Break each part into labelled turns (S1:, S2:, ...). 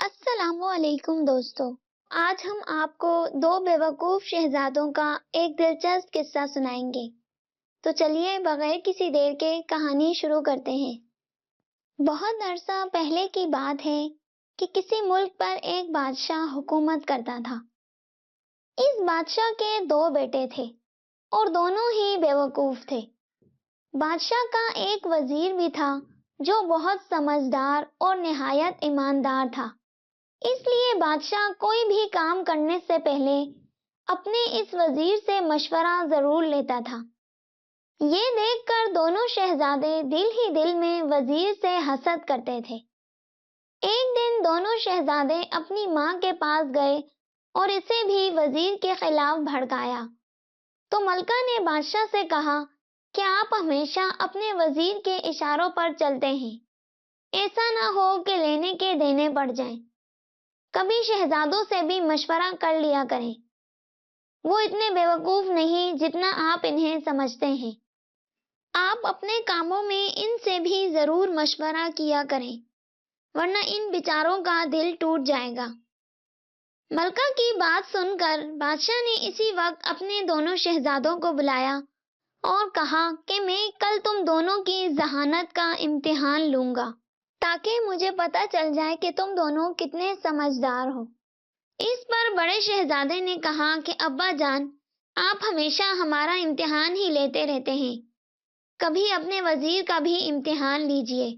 S1: السلام علیکم دوستو، آج ہم آپ کو دو بیوقوف شہزادوں کا ایک دلچسپ قصہ سنائیں گے۔ تو چلیے بغیر کسی دیر کے کہانی شروع کرتے ہیں۔ بہت عرصہ پہلے کی بات ہے کہ کسی ملک پر ایک بادشاہ حکومت کرتا تھا۔ اس بادشاہ کے دو بیٹے تھے اور دونوں ہی بیوقوف تھے۔ بادشاہ کا ایک وزیر بھی تھا جو بہت سمجھدار اور نہایت ایماندار تھا۔ اس لیے بادشاہ کوئی بھی کام کرنے سے پہلے اپنے اس وزیر سے مشورہ ضرور لیتا تھا۔ یہ دیکھ کر دونوں شہزادے دل ہی دل میں وزیر سے حسد کرتے تھے۔ ایک دن دونوں شہزادے اپنی ماں کے پاس گئے اور اسے بھی وزیر کے خلاف بھڑکایا۔ تو ملکہ نے بادشاہ سے کہا کہ آپ ہمیشہ اپنے وزیر کے اشاروں پر چلتے ہیں، ایسا نہ ہو کہ لینے کے دینے پڑ جائیں۔ کبھی شہزادوں سے بھی مشورہ کر لیا کریں، وہ اتنے بیوقوف نہیں جتنا آپ انہیں سمجھتے ہیں۔ آپ اپنے کاموں میں ان سے بھی ضرور مشورہ کیا کریں، ورنہ ان بیچاروں کا دل ٹوٹ جائے گا۔ ملکہ کی بات سن کر بادشاہ نے اسی وقت اپنے دونوں شہزادوں کو بلایا اور کہا کہ میں کل تم دونوں کی ذہانت کا امتحان لوں گا، تاکہ مجھے پتہ چل جائے کہ تم دونوں کتنے سمجھدار ہو۔ اس پر بڑے شہزادے نے کہا کہ ابا جان، آپ ہمیشہ ہمارا امتحان ہی لیتے رہتے ہیں، کبھی اپنے وزیر کا بھی امتحان لیجئے۔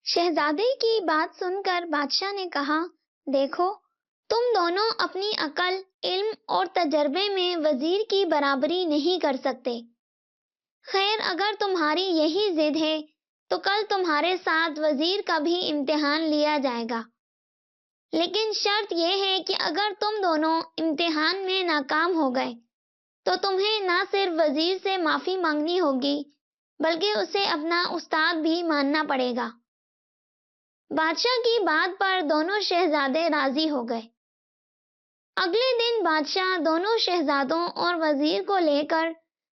S1: شہزادے کی بات سن کر بادشاہ نے کہا، دیکھو تم دونوں اپنی عقل، علم اور تجربے میں وزیر کی برابری نہیں کر سکتے۔ خیر، اگر تمہاری یہی ضد ہے تو کل تمہارے ساتھ وزیر کا بھی امتحان لیا جائے گا، لیکن شرط یہ ہے کہ اگر تم دونوں امتحان میں ناکام ہو گئے تو تمہیں نہ صرف وزیر سے معافی مانگنی ہوگی بلکہ اسے اپنا استاد بھی ماننا پڑے گا۔ بادشاہ کی بات پر دونوں شہزادے راضی ہو گئے۔ اگلے دن بادشاہ دونوں شہزادوں اور وزیر کو لے کر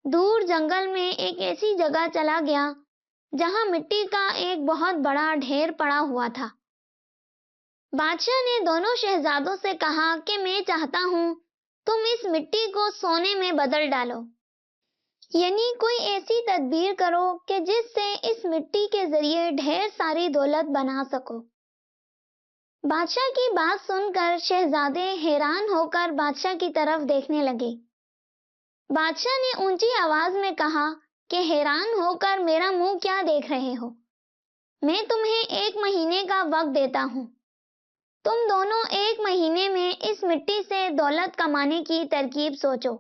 S1: دور جنگل میں ایک ایسی جگہ چلا گیا جہاں مٹی کا ایک بہت بڑا ڈھیر پڑا ہوا تھا۔ بادشاہ نے دونوں شہزادوں سے کہا کہ میں چاہتا ہوں تم اس مٹی کو سونے میں بدل ڈالو، یعنی کوئی ایسی تدبیر کرو کہ جس سے اس مٹی کے ذریعے ڈھیر ساری دولت بنا سکو۔ بادشاہ کی بات سن کر شہزادے حیران ہو کر بادشاہ کی طرف دیکھنے لگے۔ بادشاہ نے اونچی آواز میں کہا کہ حیران ہو کر میرا منہ کیا دیکھ رہے ہو؟ میں تمہیں 1 مہینے کا وقت دیتا ہوں۔ تم دونوں 1 مہینے میں اس مٹی سے دولت کمانے کی ترکیب سوچو۔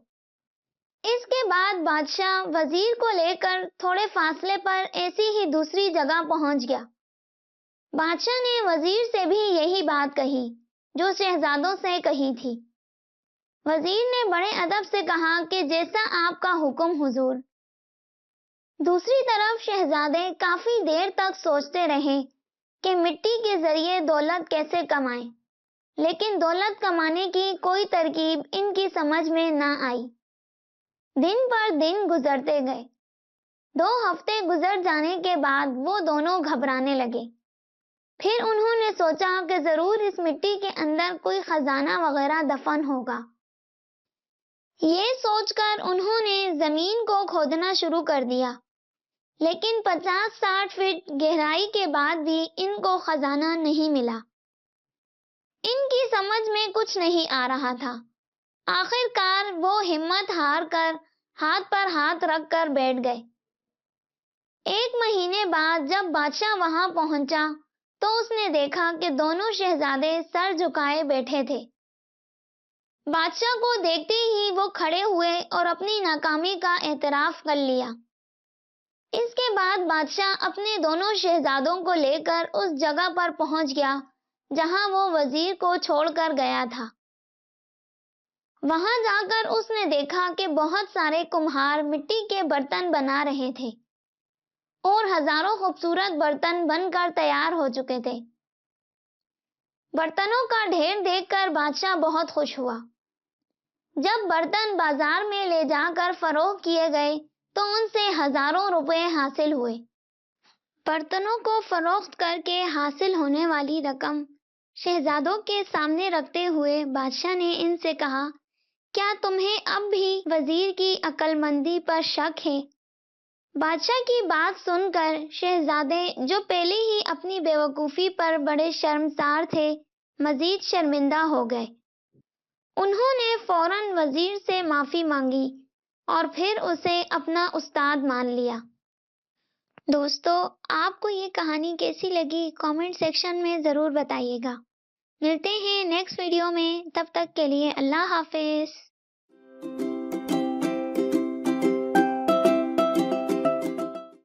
S1: اس کے بعد بادشاہ وزیر کو لے کر تھوڑے فاصلے پر ایسی ہی دوسری جگہ پہنچ گیا۔ بادشاہ نے وزیر سے بھی یہی بات کہی جو شہزادوں سے کہی تھی۔ وزیر نے بڑے ادب سے کہا کہ جیسا آپ کا حکم حضور۔ دوسری طرف شہزادے کافی دیر تک سوچتے رہے کہ مٹی کے ذریعے دولت کیسے کمائیں، لیکن دولت کمانے کی کوئی ترکیب ان کی سمجھ میں نہ آئی۔ دن پر دن گزرتے گئے۔ 2 ہفتے گزر جانے کے بعد وہ دونوں گھبرانے لگے۔ پھر انہوں نے سوچا کہ ضرور اس مٹی کے اندر کوئی خزانہ وغیرہ دفن ہوگا۔ یہ سوچ کر انہوں نے زمین کو کھودنا شروع کر دیا، لیکن 50-60 فٹ گہرائی کے بعد بھی ان کو خزانہ نہیں ملا۔ ان کی سمجھ میں کچھ نہیں آ رہا تھا۔ آخر کار وہ ہمت ہار کر ہاتھ پر ہاتھ رکھ کر بیٹھ گئے۔ 1 مہینے بعد جب بادشاہ وہاں پہنچا تو اس نے دیکھا کہ دونوں شہزادے سر جھکائے بیٹھے تھے۔ بادشاہ کو دیکھتے ہی وہ کھڑے ہوئے اور اپنی ناکامی کا اعتراف کر لیا۔ اس کے بعد بادشاہ اپنے دونوں شہزادوں کو لے کر اس جگہ پر پہنچ گیا جہاں وہ وزیر کو چھوڑ کر گیا تھا۔ وہاں جا کر اس نے دیکھا کہ بہت سارے کمہار مٹی کے برتن بنا رہے تھے اور ہزاروں خوبصورت برتن بن کر تیار ہو چکے تھے۔ برتنوں کا ڈھیر دیکھ کر بادشاہ بہت خوش ہوا۔ جب برتن بازار میں لے جا کر فروخت کیے گئے تو ان سے ہزاروں روپے حاصل ہوئے۔ برتنوں کو فروخت کر کے حاصل ہونے والی رقم شہزادوں کے سامنے رکھتے ہوئے بادشاہ نے ان سے کہا، کیا تمہیں اب بھی وزیر کی عقل مندی پر شک ہے؟ بادشاہ کی بات سن کر شہزادے، جو پہلے ہی اپنی بیوقوفی پر بڑے شرمسار تھے، مزید شرمندہ ہو گئے۔ انہوں نے فوراً وزیر سے معافی مانگی اور پھر اسے اپنا استاد مان لیا۔ دوستو، آپ کو یہ کہانی کیسی لگی کامنٹ سیکشن میں ضرور بتائیے گا۔ ملتے ہیں نیکسٹ ویڈیو میں، تب تک کے لیے اللہ حافظ۔